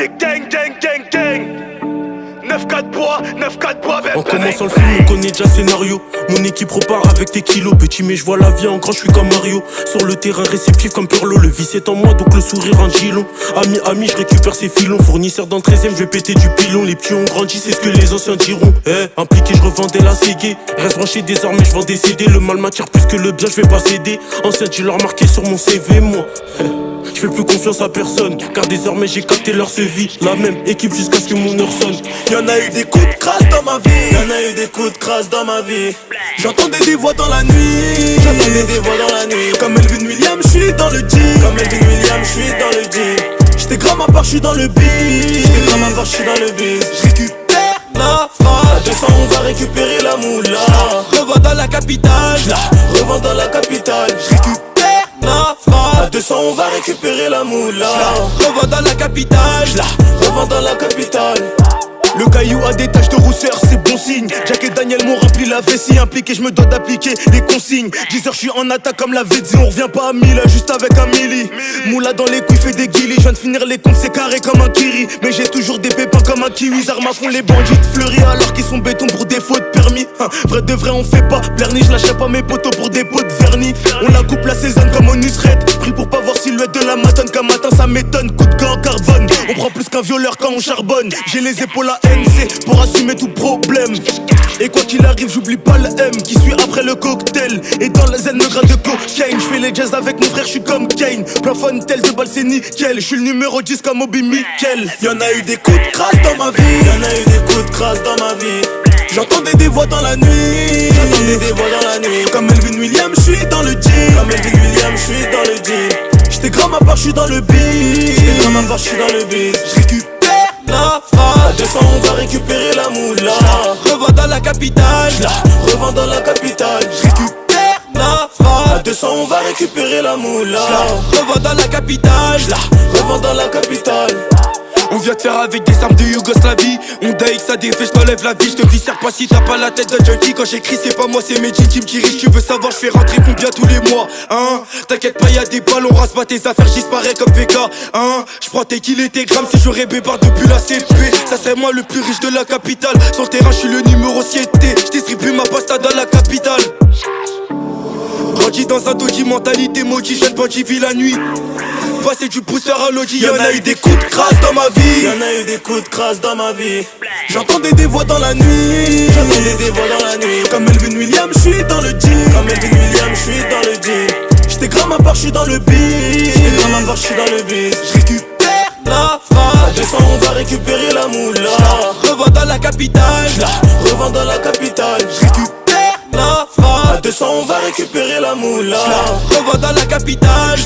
big gang, gang, gang, gang. 9-4 bois, 9-4 bois, en commençant le film, on connaît déjà le scénario. Mon équipe repart avec tes kilos. Petit mais je vois la vie en grand, je suis comme Mario. Sur le terrain réceptif comme Pirlo. Le vice est en moi donc le sourire en gilon. Ami, je récupère ses filons. Fournisseur dans le 13ème, je vais péter du pilon. Les petits ont grandi, c'est ce que les anciens diront. Impliqué, je revendais la Ségué. Reste branché désormais, je vends des CD. Le mal m'attire plus que le bien, je vais pas céder. Ancien dealer marqué sur mon CV, moi. Je fais plus confiance à personne, car désormais j'ai capté leur vie. La même équipe jusqu'à ce que mon heure sonne. Y'en a eu des coups de crasse dans ma vie. Y'en a eu des coups de crasse dans ma vie. J'entendais des voix dans la nuit. J'entendais des voix dans la nuit. Comme Elvin Williams, j'suis dans le jeep. Comme Elvin Williams, j'suis dans le jeep. J'étais gramme à part, j'suis dans le beat. J'étais gramme à part, j'suis dans le beat. J'récupère la phrase. À 200 on va récupérer la moula. Revends dans la capitale. Revends dans la capitale. J'récupère la phrase. À 200 on va récupérer la moula. Revends dans la capitale. Revends dans la capitale. Le caillou a des taches de rousseur, c'est bon signe. Jack et Daniel m'ont rempli la vessie. Impliqué, je me dois d'appliquer les consignes. 10 heures, je suis en attaque comme la Védzi. On revient pas à 1000, juste avec un milli. Moula dans les couilles, fait des guillis. Je viens de finir les comptes, c'est carré comme un kiri. Mais j'ai toujours des pépins comme un kiwi. Armes à fond les bandits fleuris alors qu'ils sont béton pour des fautes permis. Vrai de vrai, on fait pas Bernie. Je lâche pas mes potos pour des pots de vernis. On la coupe la saison comme on Nusret. Pris pour pas voir silhouette de la matone. Qu'un matin ça m'étonne. Coup de gars en carbone. On prend plus qu'un violeur quand on charbonne. J'ai les épaules à NC pour assumer tout problème. Et quoi qu'il arrive, j'oublie pas le M qui suit après le cocktail. Et dans la zen, le grain de cocaine. J'fais les jazz avec mon frère, j'suis comme Kane. Plafond tel de balle, c'est nickel. J'suis le numéro 10 comme Obi Mikel. Y'en a eu des coups de crasse dans ma vie. Y'en a eu des coups de crasse dans ma vie. J'entendais des voix dans la nuit. J'entendais des voix dans la nuit. Comme Elvin Williams, j'suis dans le jeep. Comme Elvin Williams, j'suis dans le jeep. J'étais gramme à part, j'suis dans le beat. J'étais gramme à part, j'suis dans le beat. J'récupère la phrase. À 200 on va récupérer la moula. Revends dans la capitale. Revends dans la capitale. J'récupère la phrase. À 200 on va récupérer la moula. Revends dans la capitale. Revends dans la capitale. On vient de faire avec des armes de Yougoslavie. On daïque ça défait, j't'enlève la vie. J'te viscère pas si t'as pas la tête de junkie. Quand j'écris c'est pas moi, c'est Medji qui me dirige. Tu veux savoir j'fais rentrer combien tous les mois, hein? T'inquiète pas y'a des balles, on rase pas tes affaires, j'disparais comme VK, hein? J'prends tes kills et tes grammes si j'aurais bébard depuis la CP. Ça serait moi le plus riche de la capitale. Sur le terrain j'suis le numéro 7. J'distribue ma pasta dans la capitale. Grandi dans un doji, mentalité maudit, jeune bandit vit la nuit. Passer du booster à l'Audi. Y'en a eu des coups de crasse dans ma vie. Y'en a eu des coups de crasse dans ma vie. J'entendais des voix dans la nuit. J'entendais des voix dans la nuit. Comme Elvin Williams, j'suis dans le jeep. Comme Elvin Williams, j'suis dans le jeep. J'étais gramme à part, j'suis dans le beat. J'étais gramme à part, j'suis dans le beat. J'récupère la phrase. À 200 on va récupérer la moula. Revends dans la capitale. Revends dans la capitale. J'récupère la phrase. À 200 on va récupérer la moula. Revends dans la capitale.